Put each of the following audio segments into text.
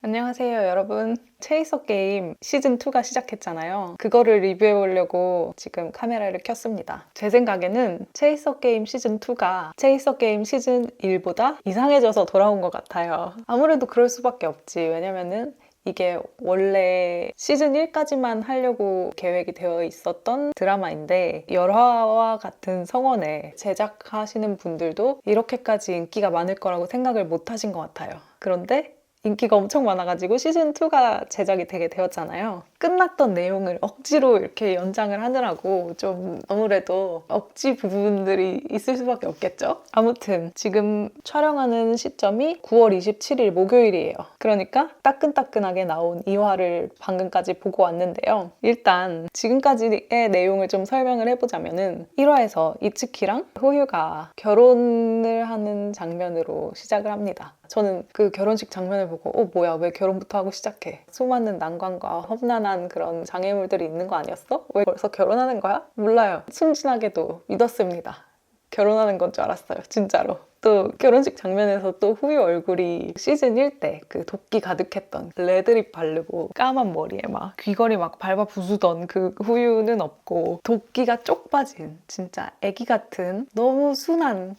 안녕하세요, 여러분. 체이서 게임 시즌2가 시작했잖아요. 그거를 리뷰해보려고 지금 카메라를 켰습니다. 제 생각에는 체이서 게임 시즌2가 체이서 게임 시즌1보다 이상해져서 돌아온 것 같아요. 아무래도 그럴 수밖에 없지. 왜냐면은 이게 원래 시즌 1까지만 하려고 계획이 되어 있었던 드라마인데 열화와 같은 성원에 제작하시는 분들도 이렇게까지 인기가 많을 거라고 생각을 못 하신 것 같아요. 그런데 인기가 엄청 많아가지고 시즌2가 제작이 되게 되었잖아요. 끝났던 내용을 억지로 이렇게 연장을 하느라고 좀 아무래도 억지 부분들이 있을 수밖에 없겠죠? 아무튼 지금 촬영하는 시점이 9월 27일 목요일이에요. 그러니까 따끈따끈하게 나온 2화를 방금까지 보고 왔는데요. 일단 지금까지의 내용을 좀 설명을 해보자면은 1화에서 이츠키랑 호유가 결혼을 하는 장면으로 시작을 합니다. 저는 그 결혼식 장면을 보고 뭐야, 왜 결혼부터 하고 시작해? 수많은 난관과 험난한 그런 장애물들이 있는 거 아니었어? 왜 벌써 결혼하는 거야? 몰라요. 순진하게도 믿었습니다. 결혼하는 건 줄 알았어요, 진짜로. 또 결혼식 장면에서 또 후유 얼굴이 시즌 1 때 그 도끼 가득했던 레드립 바르고 까만 머리에 막 귀걸이 막 밟아 부수던 그 후유는 없고 도끼가 쪽 빠진 진짜 애기 같은 너무 순한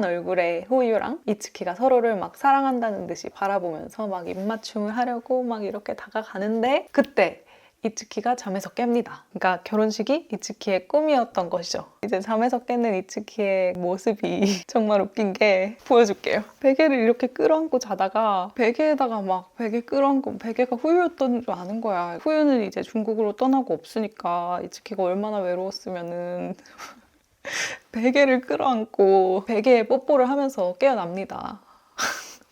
얼굴의 후유랑 이츠키가 서로를 막 사랑한다는 듯이 바라보면서 막 입맞춤을 하려고 막 이렇게 다가가는데 그때 이츠키가 잠에서 깹니다. 그러니까 결혼식이 이츠키의 꿈이었던 것이죠. 이제 잠에서 깨는 이츠키의 모습이 정말 웃긴 게 보여줄게요. 베개를 이렇게 끌어안고 자다가 베개에다가 막 베개 끌어안고 베개가 후유였던 줄 아는 거야. 후유는 이제 중국으로 떠나고 없으니까 이츠키가 얼마나 외로웠으면은 베개를 끌어안고 베개에 뽀뽀를 하면서 깨어납니다.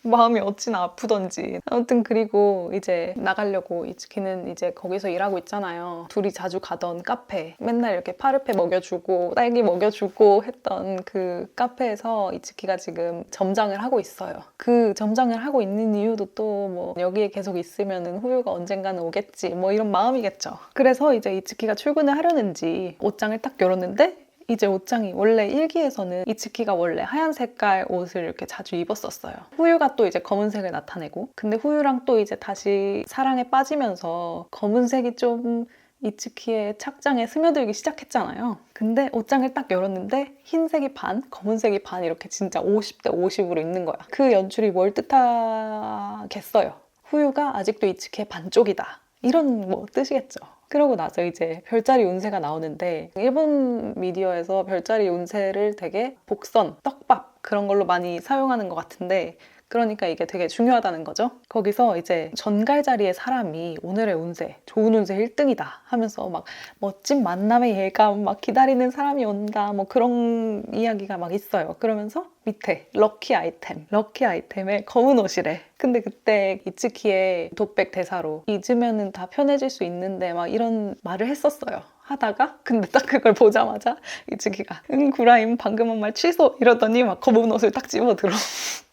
마음이 어찌나 아프던지. 아무튼 그리고 이제 나가려고 이츠키는 이제 거기서 일하고 있잖아요. 둘이 자주 가던 카페. 맨날 이렇게 파르페 먹여주고 딸기 먹여주고 했던 그 카페에서 이츠키가 지금 점장을 하고 있어요. 그 점장을 하고 있는 이유도 또 뭐 여기에 계속 있으면은 후유가 언젠가는 오겠지 뭐 이런 마음이겠죠. 그래서 이제 이츠키가 출근을 하려는지 옷장을 딱 열었는데 이제 옷장이 원래 1기에서는 이츠키가 원래 하얀 색깔 옷을 이렇게 자주 입었었어요. 후유가 또 이제 검은색을 나타내고 근데 후유랑 또 이제 다시 사랑에 빠지면서 검은색이 좀 이츠키의 착장에 스며들기 시작했잖아요. 근데 옷장을 딱 열었는데 흰색이 반, 검은색이 반 이렇게 진짜 50대 50으로 있는 거야. 그 연출이 뭘 뜻하겠어요? 후유가 아직도 이츠키의 반쪽이다. 이런 뭐 뜻이겠죠. 그러고 나서 이제 별자리 운세가 나오는데 일본 미디어에서 별자리 운세를 되게 복선, 떡밥 그런 걸로 많이 사용하는 것 같은데 그러니까 이게 되게 중요하다는 거죠. 거기서 이제 전갈자리의 사람이 오늘의 운세, 좋은 운세 1등이다 하면서 막 멋진 만남의 예감, 막 기다리는 사람이 온다 뭐 그런 이야기가 막 있어요. 그러면서 밑에 럭키 아이템에 검은 옷이래. 근데 그때 이츠키의 독백 대사로 잊으면은 다 편해질 수 있는데 막 이런 말을 했었어요. 하다가 근데 딱 그걸 보자마자 이츠키가 구라임 방금 한 말 취소 이러더니 막 검은 옷을 딱 집어들어.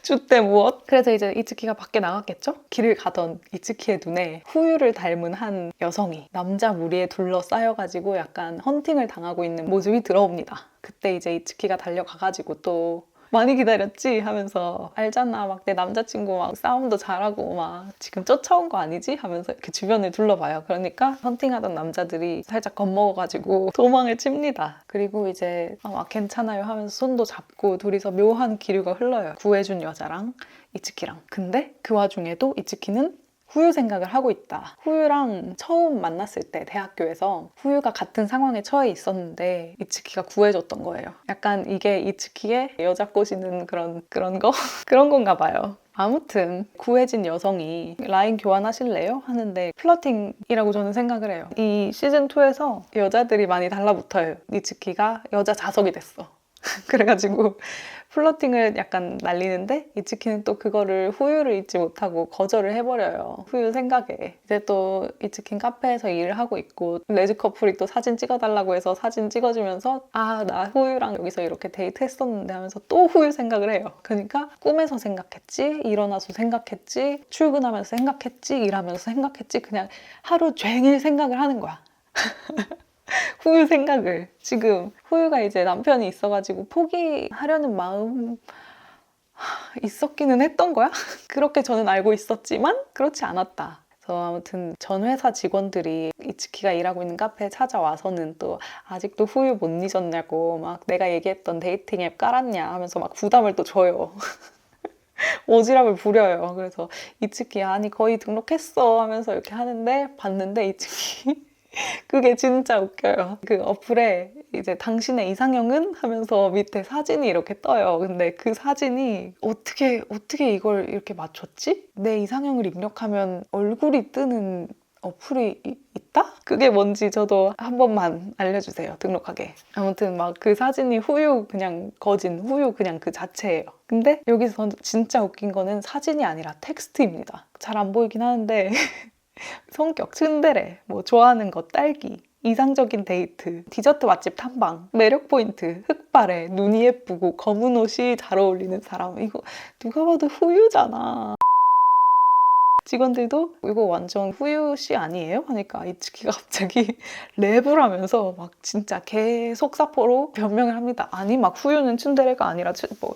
주때 무엇? 그래서 이제 이츠키가 밖에 나갔겠죠? 길을 가던 이츠키의 눈에 후유를 닮은 한 여성이 남자 무리에 둘러싸여가지고 약간 헌팅을 당하고 있는 모습이 들어옵니다. 그때 이제 이츠키가 달려가가지고 또 많이 기다렸지? 하면서 알잖아 막 내 남자친구 막 싸움도 잘하고 막 지금 쫓아온 거 아니지? 하면서 이렇게 주변을 둘러봐요. 그러니까 헌팅하던 남자들이 살짝 겁먹어가지고 도망을 칩니다. 그리고 이제 막 괜찮아요 하면서 손도 잡고 둘이서 묘한 기류가 흘러요. 구해준 여자랑 이츠키랑. 근데 그 와중에도 이츠키는 후유 생각을 하고 있다. 후유랑 처음 만났을 때 대학교에서 후유가 같은 상황에 처해 있었는데 이츠키가 구해줬던 거예요. 약간 이게 이츠키의 여자 꼬시는 그런 거? 그런 건가 봐요. 아무튼 구해진 여성이 라인 교환하실래요? 하는데 플러팅이라고 저는 생각을 해요. 이 시즌2에서 여자들이 많이 달라붙어요. 이츠키가 여자 자석이 됐어. 그래가지고 플러팅을 약간 날리는데 이츠키는 또 그거를 후유를 잊지 못하고 거절을 해버려요. 후유 생각에. 이제 또 이츠키는 카페에서 일을 하고 있고 레즈 커플이 또 사진 찍어달라고 해서 사진 찍어주면서 나 후유랑 여기서 이렇게 데이트 했었는데 하면서 또 후유 생각을 해요. 그러니까 꿈에서 생각했지, 일어나서 생각했지, 출근하면서 생각했지, 일하면서 생각했지 그냥 하루 종일 생각을 하는 거야. 후유 생각을. 지금 후유가 이제 남편이 있어가지고 포기하려는 마음 있었기는 했던 거야? 그렇게 저는 알고 있었지만 그렇지 않았다. 그래서 아무튼 전 회사 직원들이 이츠키가 일하고 있는 카페에 찾아와서는 또 아직도 후유 못 잊었냐고 막 내가 얘기했던 데이팅 앱 깔았냐 하면서 막 부담을 또 줘요. 오지랖을 부려요. 그래서 이츠키 아니 거의 등록했어 하면서 이렇게 하는데 봤는데 이츠키 그게 진짜 웃겨요. 그 어플에 이제 당신의 이상형은 하면서 밑에 사진이 이렇게 떠요. 근데 그 사진이 어떻게 이걸 이렇게 맞췄지? 내 이상형을 입력하면 얼굴이 뜨는 어플이 있다? 그게 뭔지 저도 한 번만 알려주세요. 등록하게. 아무튼 막 그 사진이 후유 그냥 거진 후유 그냥 그 자체예요. 근데 여기서 진짜 웃긴 거는 사진이 아니라 텍스트입니다. 잘 안 보이긴 하는데 성격 츤데레, 뭐 좋아하는 거 딸기, 이상적인 데이트, 디저트 맛집 탐방, 매력 포인트, 흑발에 눈이 예쁘고 검은 옷이 잘 어울리는 사람. 이거 누가 봐도 후유잖아. 직원들도 이거 완전 후유씨 아니에요? 하니까 이츠키가 갑자기 랩을 하면서 막 진짜 개 속사포로 변명을 합니다. 아니 막 후유는 츤데레가 아니라 뭐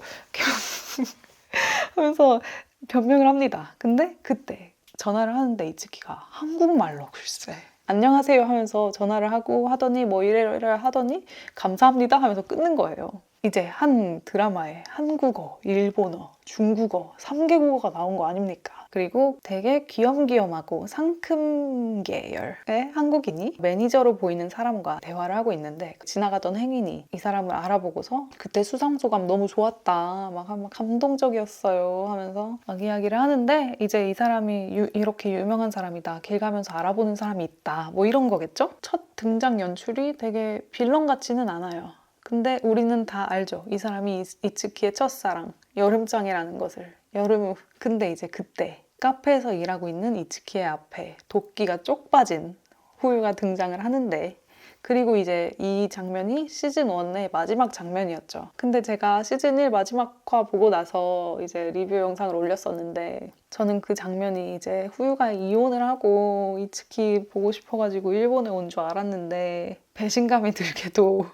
하면서 변명을 합니다. 근데 그때 전화를 하는데 이츠키가 한국말로 글쎄 안녕하세요 하면서 전화를 하고 하더니 뭐 이래이래 하더니 감사합니다 하면서 끊는 거예요. 이제 한 드라마에 한국어, 일본어, 중국어 3개국어가 나온 거 아닙니까? 그리고 되게 귀염귀염하고 상큼 계열의 한국인이 매니저로 보이는 사람과 대화를 하고 있는데 지나가던 행인이 이 사람을 알아보고서 그때 수상소감 너무 좋았다 막 감동적이었어요 하면서 막 이야기를 하는데 이제 이 사람이 이렇게 유명한 사람이다 길 가면서 알아보는 사람이 있다 뭐 이런 거겠죠? 첫 등장 연출이 되게 빌런 같지는 않아요. 근데 우리는 다 알죠. 이 사람이 이츠키의 첫사랑 여름장이라는 것을. 여름 근데 이제 그때 카페에서 일하고 있는 이츠키의 앞에 도끼가 쪽 빠진 후유가 등장을 하는데 그리고 이제 이 장면이 시즌 1의 마지막 장면이었죠. 근데 제가 시즌 1 마지막 화 보고 나서 이제 리뷰 영상을 올렸었는데 저는 그 장면이 이제 후유가 이혼을 하고 이츠키 보고 싶어가지고 일본에 온 줄 알았는데 배신감이 들게도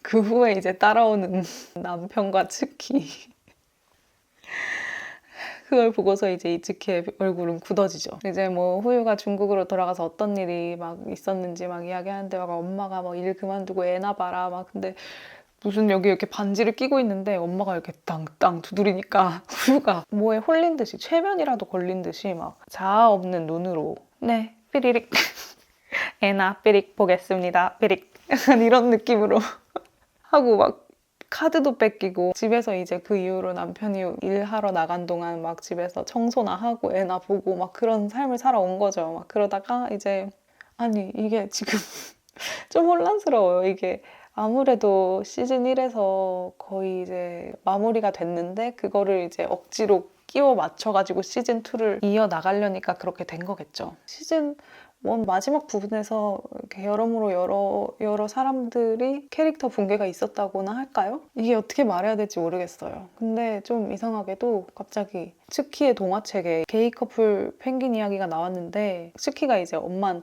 그 후에 이제 따라오는 남편과 츠키 그걸 보고서 이제 이츠키의 얼굴은 굳어지죠. 이제 뭐 후유가 중국으로 돌아가서 어떤 일이 막 있었는지 막 이야기하는데 막 엄마가 막 일 그만두고 애 낳아봐라 막 근데 무슨 여기 이렇게 반지를 끼고 있는데 엄마가 이렇게 땅땅 두드리니까 후유가 뭐에 홀린 듯이 최면이라도 걸린 듯이 막 자아 없는 눈으로 네 삐리릭 애나 삐릭 보겠습니다 삐릭 약간 이런 느낌으로 하고 막 카드도 뺏기고 집에서 이제 그 이후로 남편이 일하러 나간 동안 막 집에서 청소나 하고 애나 보고 막 그런 삶을 살아온 거죠. 막 그러다가 이제 아니 이게 지금 좀 혼란스러워요. 이게 아무래도 시즌 1에서 거의 이제 마무리가 됐는데 그거를 이제 억지로 끼워 맞춰가지고 시즌 2를 이어나가려니까 그렇게 된 거겠죠. 시즌 마지막 부분에서 이렇게 여러모로 여러 사람들이 캐릭터 붕괴가 있었다고나 할까요? 이게 어떻게 말해야 될지 모르겠어요. 근데 좀 이상하게도 갑자기 츠키의 동화책에 게이 커플 펭귄 이야기가 나왔는데 츠키가 이제 엄마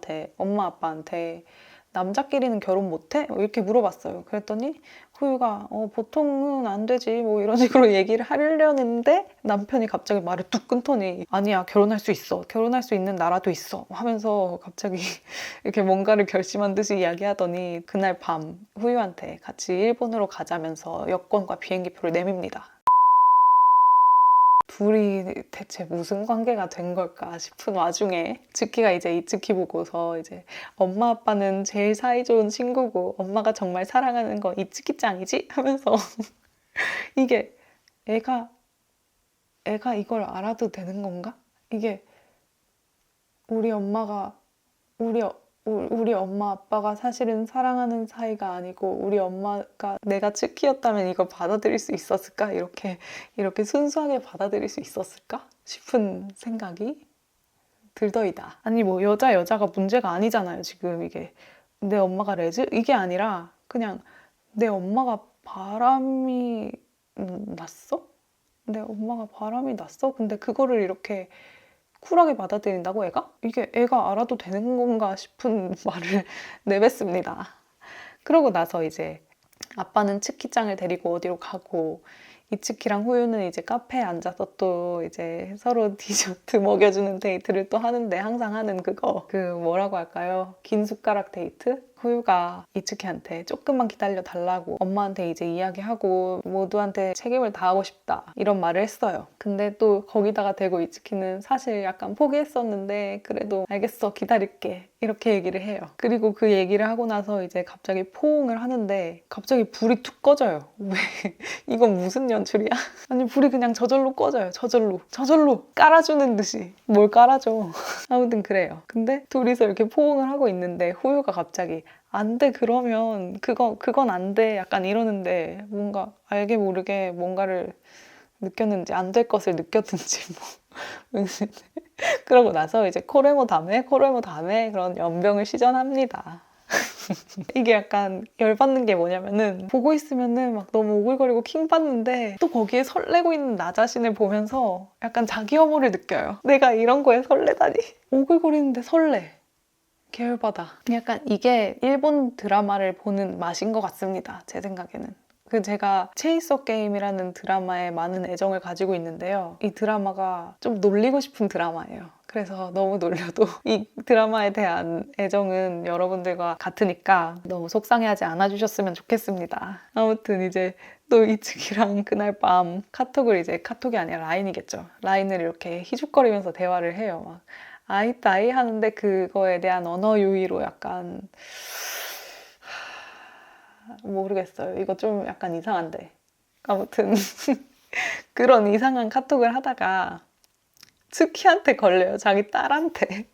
아빠한테 남자끼리는 결혼 못해? 이렇게 물어봤어요. 그랬더니 후유가 보통은 안 되지 뭐 이런 식으로 얘기를 하려는데 남편이 갑자기 말을 뚝 끊더니 아니야 결혼할 수 있어 결혼할 수 있는 나라도 있어 하면서 갑자기 이렇게 뭔가를 결심한 듯이 이야기하더니 그날 밤 후유한테 같이 일본으로 가자면서 여권과 비행기표를 내밉니다. 둘이 대체 무슨 관계가 된 걸까 싶은 와중에 츠키가 이제 이츠키 보고서 이제 엄마 아빠는 제일 사이좋은 친구고 엄마가 정말 사랑하는 건 이츠키짱이지? 하면서 이게 애가 이걸 알아도 되는 건가? 이게 우리 엄마가 우리 엄마 아빠가 사실은 사랑하는 사이가 아니고 우리 엄마가 내가 츠키였다면 이걸 받아들일 수 있었을까? 이렇게 순수하게 받아들일 수 있었을까? 싶은 생각이 들더이다. 아니 뭐 여자가 문제가 아니잖아요. 지금 이게 내 엄마가 레즈? 이게 아니라 그냥 내 엄마가 바람이 났어? 내 엄마가 바람이 났어? 근데 그거를 이렇게 쿨하게 받아들인다고 애가? 이게 애가 알아도 되는 건가 싶은 말을 내뱉습니다. 그러고 나서 이제 아빠는 츠키짱을 데리고 어디로 가고 이츠키랑 후유는 이제 카페에 앉아서 또 이제 서로 디저트 먹여주는 데이트를 또 하는데 항상 하는 그거 뭐라고 할까요? 긴 숟가락 데이트? 후유가 이츠키한테 조금만 기다려 달라고 엄마한테 이제 이야기하고 모두한테 책임을 다하고 싶다 이런 말을 했어요. 근데 또 거기다가 대고 이츠키는 사실 약간 포기했었는데 그래도 알겠어 기다릴게 이렇게 얘기를 해요. 그리고 그 얘기를 하고 나서 이제 갑자기 포옹을 하는데 갑자기 불이 툭 꺼져요. 왜? 이건 무슨 연출이야? 아니 불이 그냥 저절로 꺼져요. 저절로 깔아주는 듯이 뭘 깔아줘. 아무튼 그래요. 근데 둘이서 이렇게 포옹을 하고 있는데 후유가 갑자기 안 돼 그러면 그건 안 돼 약간 이러는데 뭔가 알게 모르게 뭔가를 느꼈는지 안 될 것을 느꼈는지 뭐 그러고 나서 이제 코레모 다음에 그런 연병을 시전합니다. 이게 약간 열받는 게 뭐냐면은 보고 있으면은 막 너무 오글거리고 킹받는데 또 거기에 설레고 있는 나 자신을 보면서 약간 자기 혐오를 느껴요. 내가 이런 거에 설레다니. 오글거리는데 설레. 계열받아. 약간 이게 일본 드라마를 보는 맛인 것 같습니다. 제 생각에는. 제가 체이서 게임이라는 드라마에 많은 애정을 가지고 있는데요. 이 드라마가 좀 놀리고 싶은 드라마예요. 그래서 너무 놀려도 이 드라마에 대한 애정은 여러분들과 같으니까 너무 속상해하지 않아주셨으면 좋겠습니다. 아무튼 이제 또 이츠키랑 그날 밤 카톡이 아니라 라인이겠죠. 라인을 이렇게 희죽거리면서 대화를 해요. 막 아이따이 하는데 그거에 대한 언어 유희로 약간 모르겠어요. 이거 좀 약간 이상한데. 아무튼 그런 이상한 카톡을 하다가 츠키한테 걸려요. 자기 딸한테.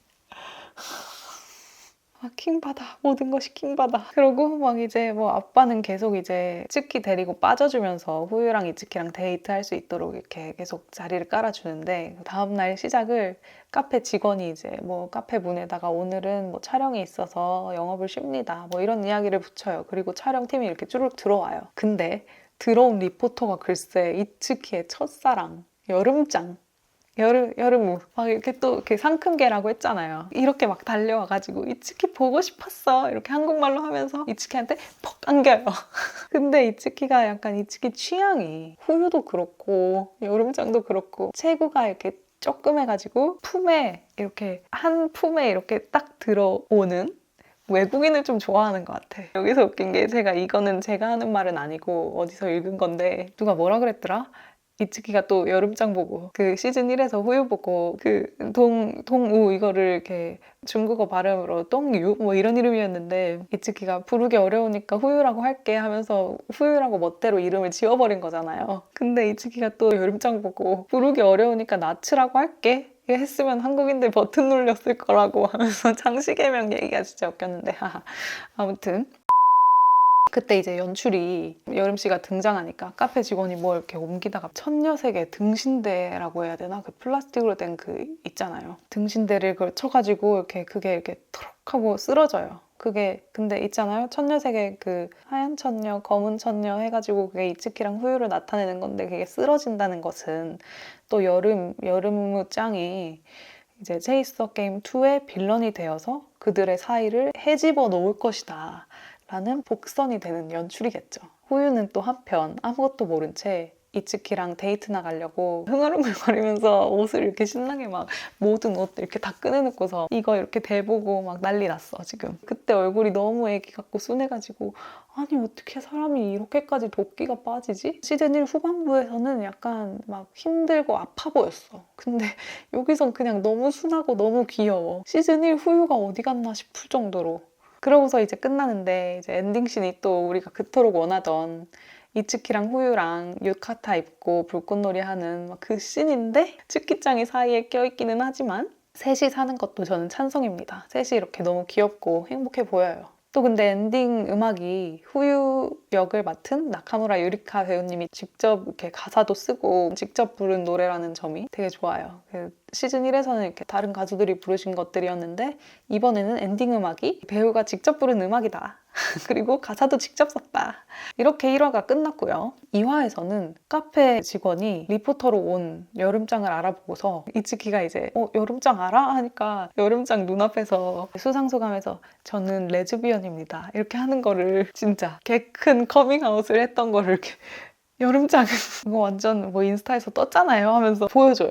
킹받아. 모든 것이 킹받아. 그러고 막 이제 뭐 아빠는 계속 이제 츠키 데리고 빠져주면서 후유랑 이츠키랑 데이트할 수 있도록 이렇게 계속 자리를 깔아주는데 다음날 시작을 카페 직원이 이제 뭐 카페 문에다가 오늘은 뭐 촬영이 있어서 영업을 쉽니다. 뭐 이런 이야기를 붙여요. 그리고 촬영팀이 이렇게 쭈룩 들어와요. 근데 들어온 리포터가 글쎄 이츠키의 첫사랑 여름짱 여름우 막 이렇게 또 이렇게 상큼계라고 했잖아요. 이렇게 막 달려와가지고 이츠키 보고 싶었어 이렇게 한국말로 하면서 이츠키한테 퍽 안겨요. 근데 이츠키가 약간 이츠키 취향이 후유도 그렇고 여름장도 그렇고 체구가 이렇게 조그매가지고 한 품에 이렇게 딱 들어오는 외국인을 좀 좋아하는 것 같아. 여기서 웃긴 게 이거는 제가 하는 말은 아니고 어디서 읽은 건데 누가 뭐라 그랬더라? 이츠키가 또 여름장 보고 그 시즌 1에서 후유 보고 그 동우 이거를 이렇게 중국어 발음으로 똥유 뭐 이런 이름이었는데 이츠키가 부르기 어려우니까 후유라고 할게 하면서 후유라고 멋대로 이름을 지워버린 거잖아요. 근데 이츠키가 또 여름장 보고 부르기 어려우니까 나츠라고 할게 했으면 한국인들 버튼 눌렸을 거라고 하면서 장시개명 얘기가 진짜 웃겼는데 아무튼 그때 이제 연출이 여름씨가 등장하니까 카페 직원이 뭐 이렇게 옮기다가 천녀색의 등신대라고 해야 되나? 그 플라스틱으로 된 그 있잖아요. 등신대를 그걸 쳐가지고 그게 이렇게 토록 하고 쓰러져요. 그게 근데 있잖아요. 천녀색의 그 하얀 천녀, 검은 천녀 해가지고 그게 이츠키랑 후유를 나타내는 건데 그게 쓰러진다는 것은 또 여름무 짱이 이제 체이서 게임 2의 빌런이 되어서 그들의 사이를 헤집어 놓을 것이다. 라는 복선이 되는 연출이겠죠. 후유는 또 한편 아무것도 모른 채 이츠키랑 데이트 나가려고 흥얼흥얼거리면서 옷을 이렇게 신나게 막 모든 옷 이렇게 다 꺼내놓고서 이거 이렇게 대보고 막 난리 났어 지금. 그때 얼굴이 너무 애기 같고 순해가지고 아니 어떻게 사람이 이렇게까지 도끼가 빠지지? 시즌 1 후반부에서는 약간 막 힘들고 아파 보였어. 근데 여기선 그냥 너무 순하고 너무 귀여워. 시즌 1 후유가 어디 갔나 싶을 정도로. 그러고서 이제 끝나는데 이제 엔딩씬이 또 우리가 그토록 원하던 이츠키랑 후유랑 유카타 입고 불꽃놀이 하는 그 씬인데 츠키짱이 사이에 껴있기는 하지만 셋이 사는 것도 저는 찬성입니다. 셋이 이렇게 너무 귀엽고 행복해 보여요. 또 근데 엔딩 음악이 후유 역을 맡은 나카무라 유리카 배우님이 직접 이렇게 가사도 쓰고 직접 부른 노래라는 점이 되게 좋아요. 시즌 1에서는 이렇게 다른 가수들이 부르신 것들이었는데 이번에는 엔딩 음악이 배우가 직접 부른 음악이다. 그리고 가사도 직접 썼다. 이렇게 1화가 끝났고요. 2화에서는 카페 직원이 리포터로 온 여름장을 알아보고서 이츠키가 이제 여름장 알아? 하니까 여름장 눈앞에서 수상소감에서 저는 레즈비언입니다. 이렇게 하는 거를 진짜 개 큰 커밍아웃을 했던 거를 이렇게 여름장 이거 완전 뭐 인스타에서 떴잖아요 하면서 보여줘요.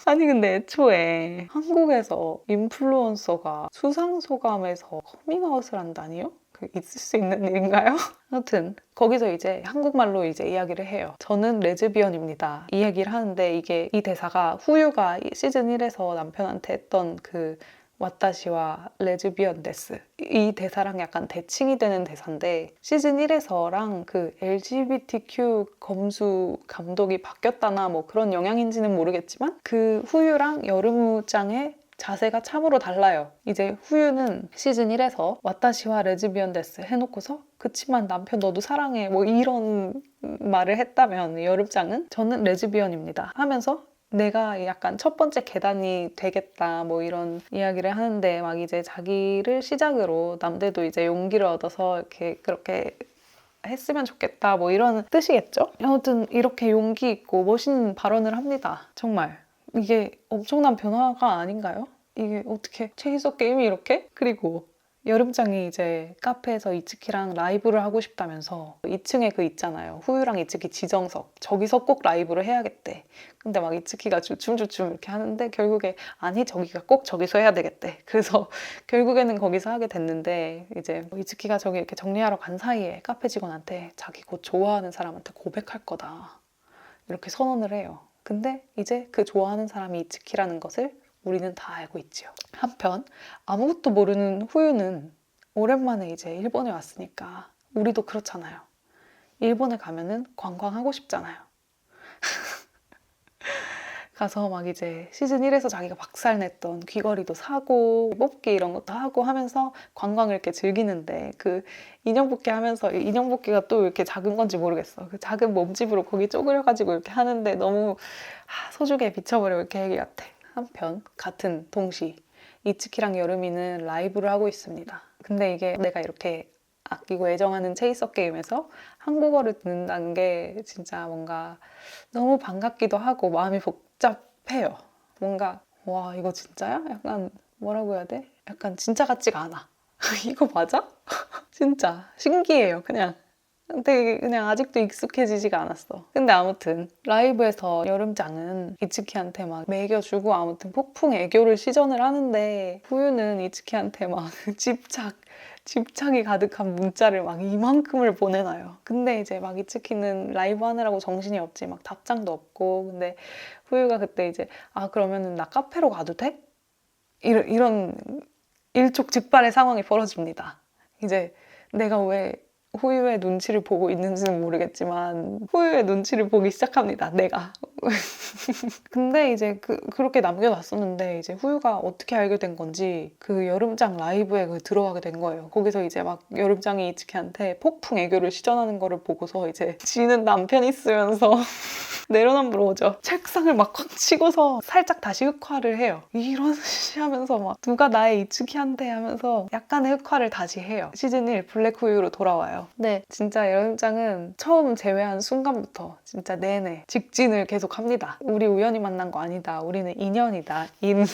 아니 근데 애초에 한국에서 인플루언서가 수상소감에서 커밍아웃을 한다니요? 그 있을 수 있는 일인가요? 아무튼 거기서 이제 한국말로 이제 이야기를 해요. 저는 레즈비언입니다. 이 얘기를 하는데 이게 이 대사가 후유가 시즌 1에서 남편한테 했던 그 와타시와 레즈비언 데스 이 대사랑 약간 대칭이 되는 대사인데 시즌 1에서랑 그 LGBTQ 검수 감독이 바뀌었다나 뭐 그런 영향인지는 모르겠지만 그 후유랑 여름우짱의 자세가 참으로 달라요. 이제 후유는 시즌 1에서 와타시와 레즈비언 데스 해놓고서 그치만 남편 너도 사랑해 뭐 이런 말을 했다면 여름장은 저는 레즈비언입니다 하면서 내가 약간 첫 번째 계단이 되겠다 뭐 이런 이야기를 하는데 막 이제 자기를 시작으로 남들도 이제 용기를 얻어서 이렇게 그렇게 했으면 좋겠다 뭐 이런 뜻이겠죠? 아무튼 이렇게 용기 있고 멋있는 발언을 합니다. 정말 이게 엄청난 변화가 아닌가요? 이게 어떻게 체이서 게임이 이렇게? 그리고 여름장이 이제 카페에서 이츠키랑 라이브를 하고 싶다면서 2층에 그 있잖아요. 후유랑 이츠키 지정석. 저기서 꼭 라이브를 해야겠대. 근데 막 이츠키가 주춤주춤 이렇게 하는데 결국에 아니 저기가 꼭 저기서 해야 되겠대. 그래서 결국에는 거기서 하게 됐는데 이제 이츠키가 저기 이렇게 정리하러 간 사이에 카페 직원한테 자기 곧 좋아하는 사람한테 고백할 거다. 이렇게 선언을 해요. 근데 이제 그 좋아하는 사람이 이츠키라는 것을 우리는 다 알고 있지요. 한편 아무것도 모르는 후유는 오랜만에 이제 일본에 왔으니까 우리도 그렇잖아요. 일본에 가면은 관광하고 싶잖아요. 가서 막 이제 시즌 1에서 자기가 박살냈던 귀걸이도 사고 뽑기 이런 것도 하고 하면서 관광을 이렇게 즐기는데 그 인형 뽑기 하면서 인형 뽑기가 또 이렇게 작은 건지 모르겠어. 그 작은 몸집으로 거기 쪼그려가지고 이렇게 하는데 너무 소중해 미쳐버려 이렇게 얘기 같아. 한편 같은 동시 이츠키랑 여름이는 라이브를 하고 있습니다. 근데 이게 내가 이렇게 아끼고 애정하는 체이서 게임에서 한국어를 듣는다는 게 진짜 뭔가 너무 반갑기도 하고 마음이 복잡해요. 뭔가 와 이거 진짜야? 약간 뭐라고 해야 돼? 약간 진짜 같지가 않아. 이거 맞아? 진짜 신기해요 그냥. 되게 그냥 아직도 익숙해지지가 않았어. 근데 아무튼 라이브에서 여름장은 이츠키한테 막 먹여주고 아무튼 폭풍 애교를 시전을 하는데 후유는 이츠키한테 막 집착이 가득한 문자를 막 이만큼을 보내놔요. 근데 이제 막 이츠키는 라이브 하느라고 정신이 없지 막 답장도 없고 근데 후유가 그때 이제 그러면은 나 카페로 가도 돼? 이런 일촉즉발의 상황이 벌어집니다. 이제 내가 왜 후유의 눈치를 보고 있는지는 모르겠지만 후유의 눈치를 보기 시작합니다. 내가. 근데 이제 그렇게 남겨놨었는데 이제 후유가 어떻게 알게 된 건지 그 여름장 라이브에 들어가게 된 거예요. 거기서 이제 막 여름장이 이츠키한테 폭풍 애교를 시전하는 거를 보고서 이제 지는 남편 있으면서 내로남불 오죠. 책상을 막 콱 치고서 살짝 다시 흑화를 해요. 이런 시 하면서 막 누가 나의 이츠키한테 하면서 약간의 흑화를 다시 해요. 시즌 1 블랙 후유로 돌아와요. 네, 진짜 여름장은 처음 제외한 순간부터 진짜 내내 직진을 계속 합니다. 우리 우연히 만난 거 아니다. 우리는 인연이다. 인연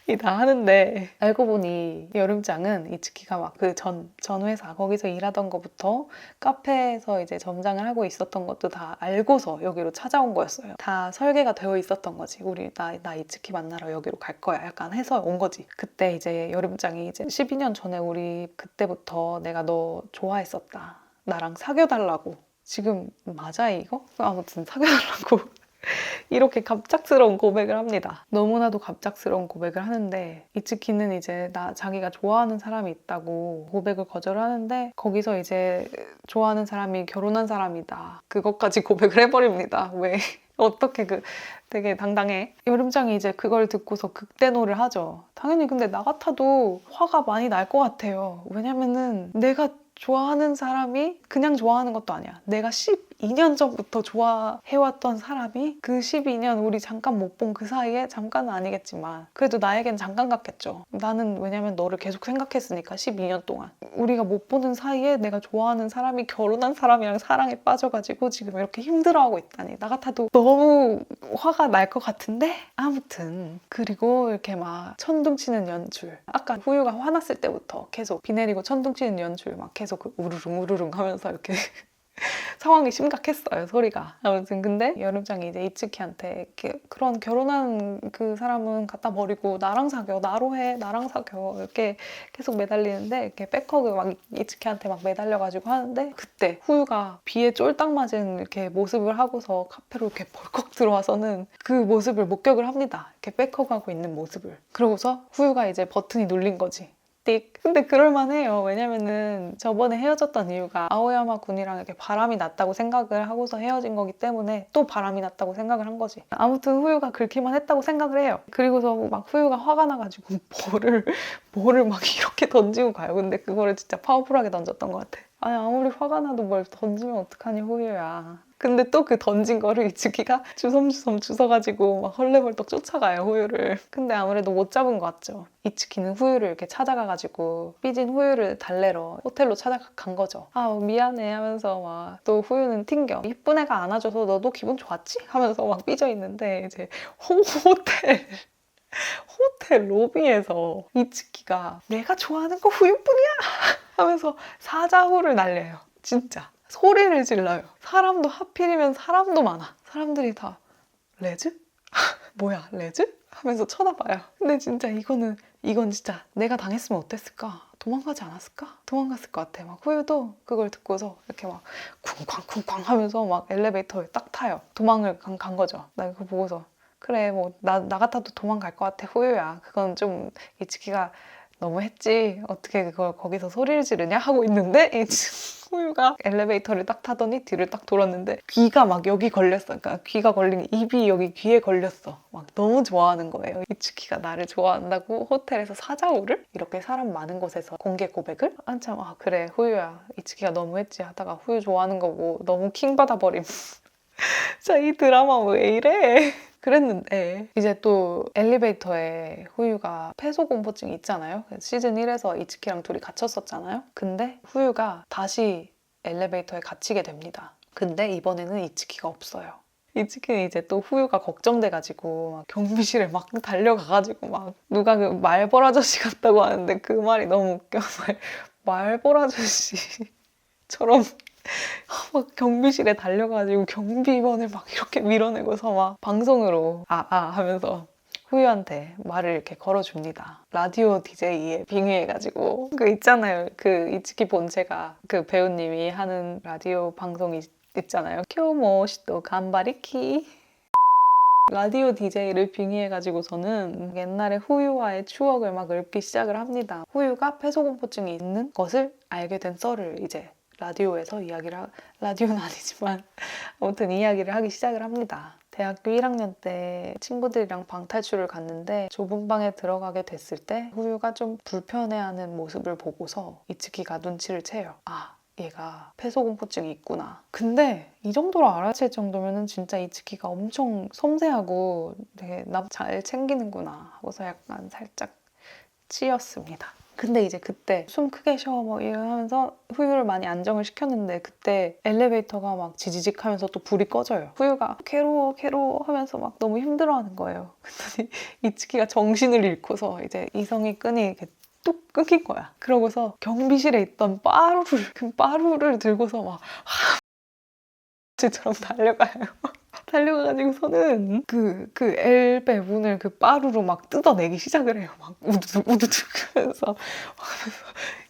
이다 하는데 알고 보니 여름장은 이츠키가 막 그 전 회사 거기서 일하던 것부터 카페에서 이제 점장을 하고 있었던 것도 다 알고서 여기로 찾아온 거였어요. 다 설계가 되어 있었던 거지. 우리 나 이츠키 만나러 여기로 갈 거야. 약간 해서 온 거지. 그때 이제 여름장이 이제 12년 전에 우리 그때부터 내가 너 좋아했었다. 나랑 사귀어달라고. 지금 맞아 이거? 아무튼 사귀어달라고 이렇게 갑작스러운 고백을 합니다. 너무나도 갑작스러운 고백을 하는데 이츠키는 이제 자기가 좋아하는 사람이 있다고 고백을 거절하는데 거기서 이제 좋아하는 사람이 결혼한 사람이다. 그것까지 고백을 해버립니다. 왜? 어떻게 되게 당당해. 여름장이 이제 그걸 듣고서 극대노를 하죠. 당연히 근데 나 같아도 화가 많이 날 것 같아요. 왜냐면은 내가 좋아하는 사람이 그냥 좋아하는 것도 아니야. 내가 12년 전부터 좋아해왔던 사람이 그 12년 우리 잠깐 못 본 그 사이에 잠깐은 아니겠지만 그래도 나에겐 잠깐 같겠죠. 나는 왜냐면 너를 계속 생각했으니까 12년 동안. 우리가 못 보는 사이에 내가 좋아하는 사람이 결혼한 사람이랑 사랑에 빠져가지고 지금 이렇게 힘들어하고 있다니. 나 같아도 너무 화가 날 것 같은데? 아무튼 그리고 이렇게 막 천둥치는 연출. 아까 후유가 화났을 때부터 계속 비 내리고 천둥치는 연출 막 계속 계속 그 우르릉 우르릉 하면서 이렇게 상황이 심각했어요, 소리가. 아무튼 근데 여름장이 이제 이츠키한테 그런 결혼한 그 사람은 갖다 버리고 나랑 사겨, 나로 해, 나랑 사겨 이렇게 계속 매달리는데 이렇게 백허그 막 이츠키한테 막 매달려가지고 하는데 그때 후유가 비에 쫄딱 맞은 이렇게 모습을 하고서 카페로 이렇게 벌컥 들어와서는 그 모습을 목격을 합니다. 이렇게 백허그하고 있는 모습을. 그러고서 후유가 이제 버튼이 눌린 거지. 근데 그럴만해요. 왜냐면은 저번에 헤어졌던 이유가 아오야마 군이랑 이렇게 바람이 났다고 생각을 하고서 헤어진 거기 때문에 또 바람이 났다고 생각을 한 거지. 아무튼 후유가 긁기만 했다고 생각을 해요. 그리고서 막 후유가 화가 나가지고 볼을 막 이렇게 던지고 가요. 근데 그거를 진짜 파워풀하게 던졌던 것 같아. 아니 아무리 화가 나도 뭘 던지면 어떡하니 후유야. 근데 또 그 던진 거를 이츠키가 주섬주섬 주워가지고 막 헐레벌떡 쫓아가요, 후유를. 근데 아무래도 못 잡은 것 같죠. 이츠키는 후유를 이렇게 찾아가가지고 삐진 후유를 달래러 호텔로 찾아간 거죠. 아 미안해 하면서 막 또 후유는 튕겨. 이쁜 애가 안아줘서 너도 기분 좋았지? 하면서 막 삐져 있는데 이제 호텔 로비에서 이츠키가 내가 좋아하는 거 후유뿐이야! 하면서 사자후를 날려요. 진짜. 소리를 질러요. 사람도 하필이면 사람도 많아. 사람들이 다 레즈? 뭐야 레즈? 하면서 쳐다봐요. 근데 진짜 이건 진짜 내가 당했으면 어땠을까? 도망가지 않았을까? 도망갔을 것 같아. 막 후유도 그걸 듣고서 이렇게 막 쿵쾅쿵쾅 하면서 막 엘리베이터에 딱 타요. 도망을 간 거죠. 나 그거 보고서 그래 뭐 나 같아도 도망갈 것 같아 후유야. 그건 좀 이츠키가 너무 했지. 어떻게 그걸 거기서 소리를 지르냐? 하고 있는데 후유가 엘리베이터를 딱 타더니 뒤를 딱 돌았는데 귀가 막 여기 걸렸어. 그러니까 귀가 걸린 입이 여기 귀에 걸렸어. 막 너무 좋아하는 거예요. 이츠키가 나를 좋아한다고 호텔에서 사자우를? 이렇게 사람 많은 곳에서 공개 고백을? 한참 그래 후유야. 이츠키가 너무 했지 하다가 후유 좋아하는 거 뭐 너무 킹받아 버림. 진짜 이 드라마 왜 이래? 그랬는데 이제 또 엘리베이터에 후유가 폐소공포증이 있잖아요. 시즌 1에서 이츠키랑 둘이 갇혔었잖아요. 근데 후유가 다시 엘리베이터에 갇히게 됩니다. 근데 이번에는 이츠키가 없어요. 이츠키는 이제 또 후유가 걱정돼가지고 막 경비실에 막 달려가가지고 막 누가 그 말벌 아저씨 같다고 하는데 그 말이 너무 웃겨. 말벌 아저씨처럼 막 경비실에 달려가지고 경비원을 막 이렇게 밀어내고서 막 방송으로 하면서 후유한테 말을 이렇게 걸어줍니다. 라디오 DJ에 빙의해가지고 그 있잖아요. 그 이츠키 본체가 그 배우님이 하는 라디오 방송이 있잖아요. 쿄모시또 간바리키 라디오 DJ를 빙의해가지고서는 옛날에 후유와의 추억을 막 읊기 시작을 합니다. 후유가 폐소공포증이 있는 것을 알게 된 썰을 이제 라디오에서 라디오는 아니지만 아무튼 이야기를 하기 시작을 합니다. 대학교 1학년 때 친구들이랑 방탈출을 갔는데 좁은 방에 들어가게 됐을 때 후유가 좀 불편해하는 모습을 보고서 이츠키가 눈치를 채요. 얘가 폐소공포증이 있구나. 근데 이 정도로 알아챌 정도면 진짜 이츠키가 엄청 섬세하고 되게 남 잘 챙기는구나 하고서 약간 살짝 치였습니다. 근데 이제 그때 숨 크게 쉬어 뭐 이러면서 후유를 많이 안정을 시켰는데 그때 엘리베이터가 막 지지직 하면서 또 불이 꺼져요. 후유가 괴로워 하면서 막 너무 힘들어하는 거예요. 그랬더니 이츠키가 정신을 잃고서 이제 이성의 끈이 이렇게 뚝 끊긴 거야. 그러고서 경비실에 있던 빠루를 들고서 막 처럼 달려가요. 달려가가지고서는 그 엘베 문을 그 빠루로 막 뜯어내기 시작을 해요. 막 우두둑 하면서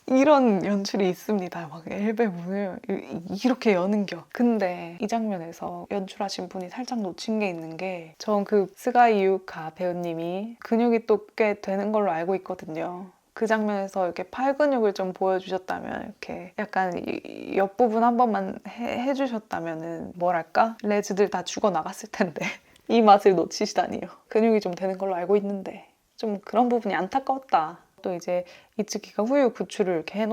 이런 연출이 있습니다. 막 엘베 문을 이렇게 여는겨. 근데 이 장면에서 연출하신 분이 살짝 놓친 게 있는 게 전 그 스가이 유카 배우님이 근육이 또 꽤 되는 걸로 알고 있거든요. 그 장면에서 이렇게 팔 근육을 좀 보여주셨다면 이렇게 약간 옆부분 한 번만 해주셨다면은 뭐랄까? 레즈들 다 죽어나갔을 텐데 이 맛을 놓치시다니요. 근육이 좀 되는 걸로 알고 있는데 좀 그런 부분이 안타까웠다. 또 이제 이츠키가 후유 구출을 이렇게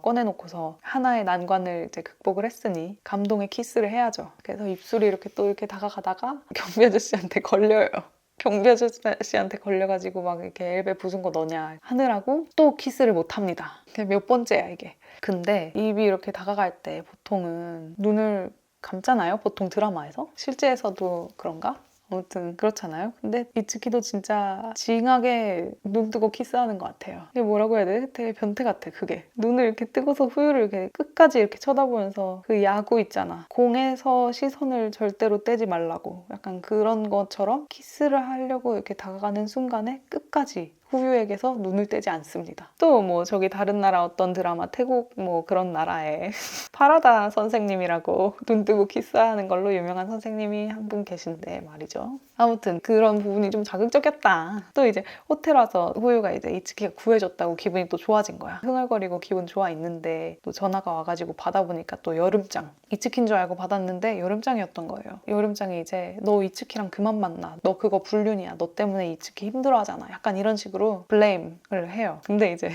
꺼내놓고서 하나의 난관을 이제 극복을 했으니 감동의 키스를 해야죠. 그래서 입술이 이렇게 또 이렇게 다가가다가 경비 아저씨한테 걸려요. 경비 아저씨한테 걸려가지고 막 이렇게 엘베 부순 거 너냐 하느라고 또 키스를 못 합니다. 몇 번째야 이게. 근데 입이 이렇게 다가갈 때 보통은 눈을 감잖아요. 보통 드라마에서. 실제에서도 그런가? 아무튼 그렇잖아요. 근데 이츠키도 진짜 징하게 눈 뜨고 키스하는 것 같아요. 이게 뭐라고 해야 돼? 되게 변태 같아 그게. 눈을 이렇게 뜨고서 후유를 이렇게 끝까지 이렇게 쳐다보면서 그 야구 있잖아. 공에서 시선을 절대로 떼지 말라고. 약간 그런 것처럼 키스를 하려고 이렇게 다가가는 순간에 끝까지 후유에게서 눈을 떼지 않습니다. 또 뭐 저기 다른 나라 어떤 드라마 태국 뭐 그런 나라에 파라다 선생님이라고 눈 뜨고 키스하는 걸로 유명한 선생님이 한 분 계신데 말이죠. 아무튼 그런 부분이 좀 자극적이었다. 또 이제 호텔 와서 후유가 이제 이츠키가 구해줬다고 기분이 또 좋아진 거야. 흥얼거리고 기분 좋아 있는데 또 전화가 와가지고 받아보니까 또 여름장. 이츠키인 줄 알고 받았는데 여름장이었던 거예요. 여름장이 이제 너 이츠키랑 그만 만나. 너 그거 불륜이야. 너 때문에 이츠키 힘들어하잖아. 약간 이런 식으로 블레임을 해요. 근데 이제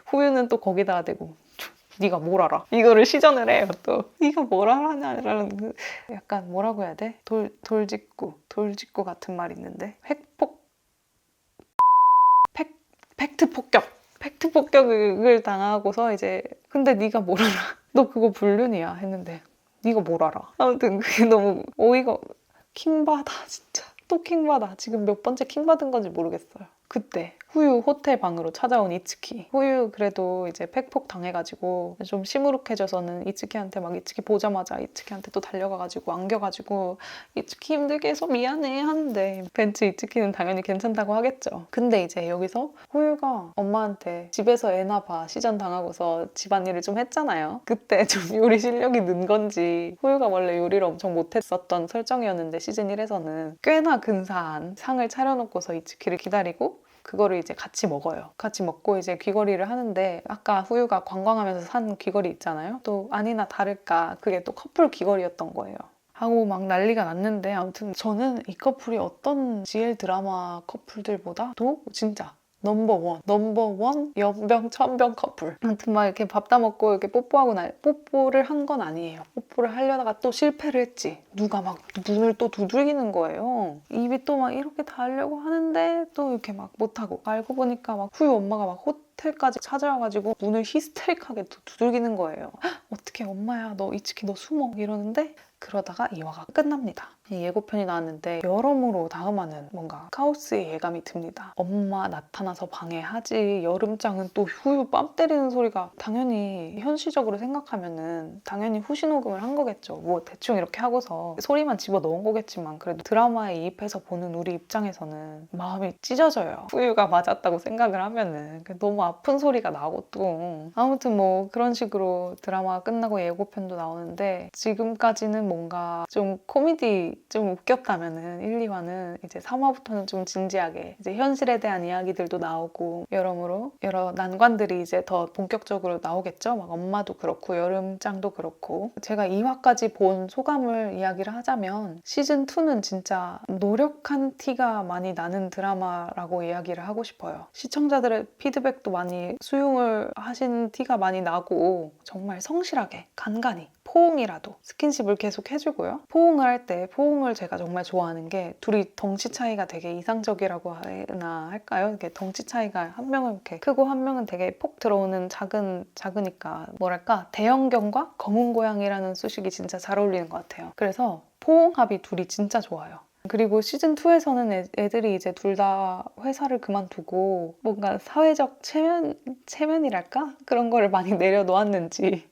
후유는 또 거기다가 대고 네가 뭘 알아? 이거를 시전을 해요 또. 네가 뭘 알아냐라는 그 약간 뭐라고 해야 돼? 돌직구 같은 말이 있는데 팩트 폭격. 팩트 폭격을 당하고서 이제 근데 네가 뭘 알아? 너 그거 불륜이야 했는데 네가 뭘 알아? 아무튼 그게 너무 어이가 킹받아 진짜. 또 킹받아. 지금 몇 번째 킹받은 건지 모르겠어요. 그때 후유 호텔 방으로 찾아온 이츠키. 후유 그래도 이제 팩폭 당해가지고 좀 시무룩해져서는 이츠키한테 막 이츠키 보자마자 이츠키한테 또 달려가가지고 안겨가지고 이츠키 힘들게 해서 미안해 하는데 벤츠 이츠키는 당연히 괜찮다고 하겠죠. 근데 이제 여기서 후유가 엄마한테 집에서 애나 봐 시전 당하고서 집안일을 좀 했잖아요. 그때 좀 요리 실력이 는 건지 후유가 원래 요리를 엄청 못했었던 설정이었는데 시즌 1에서는 꽤나 근사한 상을 차려놓고서 이츠키를 기다리고 그거를 이제 같이 먹어요. 같이 먹고 이제 귀걸이를 하는데 아까 후유가 관광하면서 산 귀걸이 있잖아요. 또 아니나 다를까 그게 또 커플 귀걸이였던 거예요. 하고 막 난리가 났는데 아무튼 저는 이 커플이 어떤 GL 드라마 커플들보다도 진짜 넘버원 연병 천병 커플. 아무튼 막 이렇게 밥 다 먹고 이렇게 뽀뽀하고 뽀뽀를 한 건 아니에요. 뽀뽀를 하려다가 또 실패를 했지. 누가 막 문을 또 두들기는 거예요. 입이 또 막 이렇게 닿으려고 하는데 또 이렇게 막 못하고 알고 보니까 막 후유 엄마가 막 호텔까지 찾아와가지고 문을 히스테릭하게 두들기는 거예요. 어떻게 엄마야 너 이츠키 너 숨어 이러는데 그러다가 2화가 끝납니다. 이 예고편이 나왔는데 여러모로 다음화는 뭔가 카오스의 예감이 듭니다. 엄마 나타나서 방해하지. 여름장은 또 후유 뺨 때리는 소리가 당연히 현실적으로 생각하면은 당연히 후신호금을 한 거겠죠. 뭐 대충 이렇게 하고서 소리만 집어넣은 거겠지만 그래도 드라마에 이입해서 보는 우리 입장에서는 마음이 찢어져요. 후유가 맞았다고 생각을 하면은 너무 아픈 소리가 나고 또 아무튼 뭐 그런 식으로 드라마가 끝나고 예고편도 나오는데 지금까지는 뭔가 좀 코미디 좀 웃겼다면은 1, 2화는 이제 3화부터는 좀 진지하게 이제 현실에 대한 이야기들도 나오고 여러모로 여러 난관들이 이제 더 본격적으로 나오겠죠. 막 엄마도 그렇고 여름장도 그렇고 제가 2화까지 본 소감을 이야기를 하자면 시즌 2는 진짜 노력한 티가 많이 나는 드라마라고 이야기를 하고 싶어요. 시청자들의 피드백도 많이 수용을 하신 티가 많이 나고 정말 성실하게 간간히 포옹이라도 스킨십을 계속 해주고요. 포옹을 할 때 포옹을 제가 정말 좋아하는 게 둘이 덩치 차이가 되게 이상적이라고 하나 할까요? 이렇게 덩치 차이가 한 명은 이렇게 크고 한 명은 되게 폭 들어오는 작으니까 뭐랄까 대형견과 검은 고양이라는 수식이 진짜 잘 어울리는 것 같아요. 그래서 포옹합이 둘이 진짜 좋아요. 그리고 시즌2에서는 애들이 이제 둘 다 회사를 그만두고 뭔가 사회적 체면이랄까? 그런 거를 많이 내려놓았는지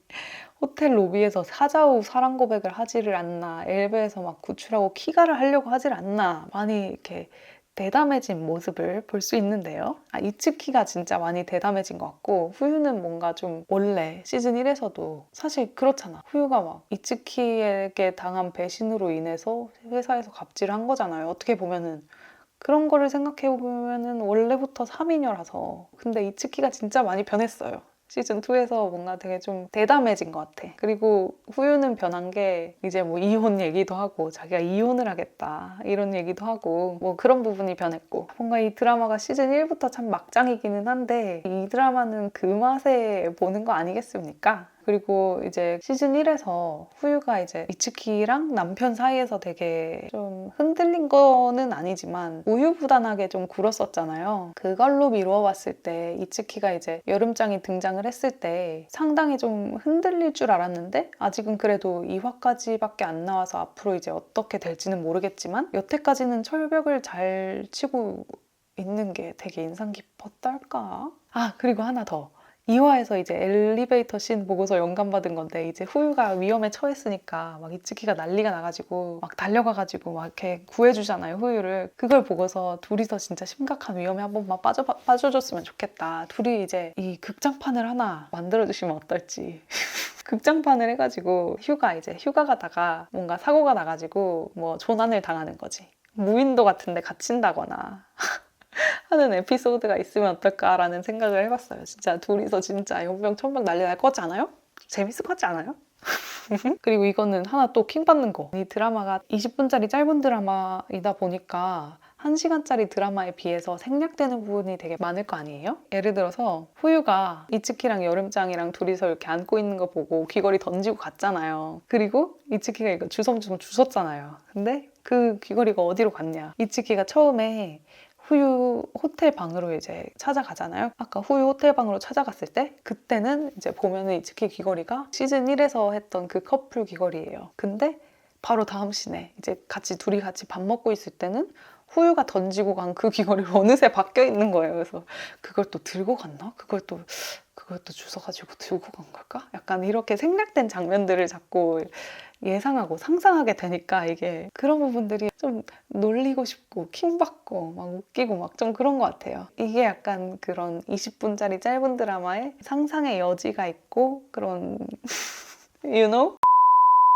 호텔 로비에서 사자후 사랑 고백을 하지를 않나 엘베에서 막 구출하고 키가를 하려고 하질 않나 많이 이렇게 대담해진 모습을 볼 수 있는데요. 이츠키가 진짜 많이 대담해진 것 같고 후유는 뭔가 좀 원래 시즌 1에서도 사실 그렇잖아. 후유가 막 이츠키에게 당한 배신으로 인해서 회사에서 갑질을 한 거잖아요. 어떻게 보면은 그런 거를 생각해보면은 원래부터 3인녀라서 근데 이츠키가 진짜 많이 변했어요. 시즌2에서 뭔가 되게 좀 대담해진 것 같아. 그리고 후유는 변한 게 이제 뭐 이혼 얘기도 하고 자기가 이혼을 하겠다 이런 얘기도 하고 뭐 그런 부분이 변했고 뭔가 이 드라마가 시즌 1부터 참 막장이기는 한데 이 드라마는 그 맛에 보는 거 아니겠습니까? 그리고 이제 시즌 1에서 후유가 이제 이츠키랑 남편 사이에서 되게 좀 흔들린 거는 아니지만 우유부단하게 좀 굴었었잖아요. 그걸로 미루어 봤을 때 이츠키가 이제 여름장이 등장을 했을 때 상당히 좀 흔들릴 줄 알았는데 아직은 그래도 2화까지밖에 안 나와서 앞으로 이제 어떻게 될지는 모르겠지만 여태까지는 철벽을 잘 치고 있는 게 되게 인상 깊었달까? 아, 그리고 하나 더. 2화에서 이제 엘리베이터 씬 보고서 영감받은 건데 이제 후유가 위험에 처했으니까 막 이츠키가 난리가 나가지고 막 달려가가지고 막 이렇게 구해주잖아요, 후유를. 그걸 보고서 둘이서 진짜 심각한 위험에 한 번만 빠져줬으면 좋겠다. 둘이 이제 이 극장판을 하나 만들어주시면 어떨지. 극장판을 해가지고 휴가 이제 휴가 가다가 뭔가 사고가 나가지고 뭐 조난을 당하는 거지. 무인도 같은 데 갇힌다거나 하는 에피소드가 있으면 어떨까라는 생각을 해봤어요. 진짜 둘이서 진짜 연병천병 난리 날 것 같지 않아요? 재밌을 것 같지 않아요? 그리고 이거는 하나 또 킹 받는 거. 이 드라마가 20분짜리 짧은 드라마이다 보니까 1시간짜리 드라마에 비해서 생략되는 부분이 되게 많을 거 아니에요? 예를 들어서 후유가 이츠키랑 여름장이랑 둘이서 이렇게 안고 있는 거 보고 귀걸이 던지고 갔잖아요. 그리고 이츠키가 이거 주섬주섬 주웠잖아요. 근데 그 귀걸이가 어디로 갔냐? 이츠키가 처음에 후유 호텔 방으로 이제 찾아가잖아요. 아까 후유 호텔 방으로 찾아갔을 때 그때는 이제 보면은 이츠키 귀걸이가 시즌 1에서 했던 그 커플 귀걸이에요. 근데 바로 다음 씬에 이제 둘이 같이 밥 먹고 있을 때는 후유가 던지고 간 그 귀걸이가 어느새 바뀌어 있는 거예요. 그래서 그걸 또 들고 갔나? 그걸 또 주워가지고 들고 간 걸까? 약간 이렇게 생략된 장면들을 자꾸 예상하고 상상하게 되니까 이게 그런 부분들이 좀 놀리고 싶고 킹받고 막 웃기고 막 좀 그런 것 같아요. 이게 약간 그런 20분짜리 짧은 드라마에 상상의 여지가 있고 그런 you know?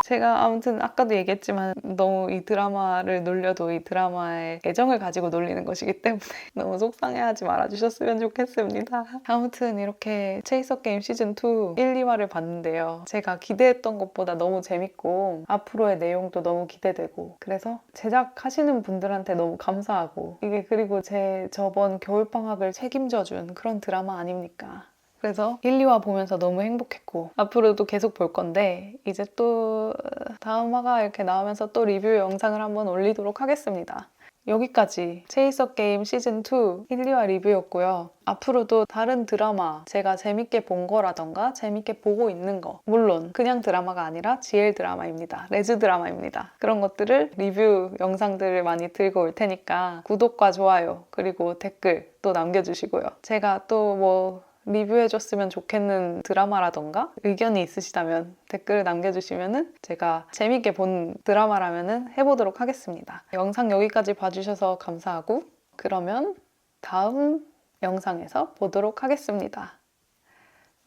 제가 아무튼 아까도 얘기했지만 너무 이 드라마를 놀려도 이 드라마에 애정을 가지고 놀리는 것이기 때문에 너무 속상해하지 말아주셨으면 좋겠습니다. 아무튼 이렇게 체이서 게임 시즌2 1, 2화를 봤는데요. 제가 기대했던 것보다 너무 재밌고 앞으로의 내용도 너무 기대되고 그래서 제작하시는 분들한테 너무 감사하고 이게 그리고 제 저번 겨울방학을 책임져준 그런 드라마 아닙니까? 그래서 1, 2화 보면서 너무 행복했고 앞으로도 계속 볼 건데 이제 또 다음 화가 이렇게 나오면서 또 리뷰 영상을 한번 올리도록 하겠습니다. 여기까지 체이서 게임 시즌2 1, 2화 리뷰였고요. 앞으로도 다른 드라마 제가 재밌게 본 거라던가 재밌게 보고 있는 거 물론 그냥 드라마가 아니라 GL 드라마입니다. 레즈 드라마입니다. 그런 것들을 리뷰 영상들을 많이 들고 올 테니까 구독과 좋아요 그리고 댓글 또 남겨주시고요. 제가 또 뭐 리뷰해줬으면 좋겠는 드라마라던가 의견이 있으시다면 댓글을 남겨주시면 제가 재밌게 본 드라마라면 해보도록 하겠습니다. 영상 여기까지 봐주셔서 감사하고 그러면 다음 영상에서 보도록 하겠습니다.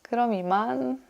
그럼 이만.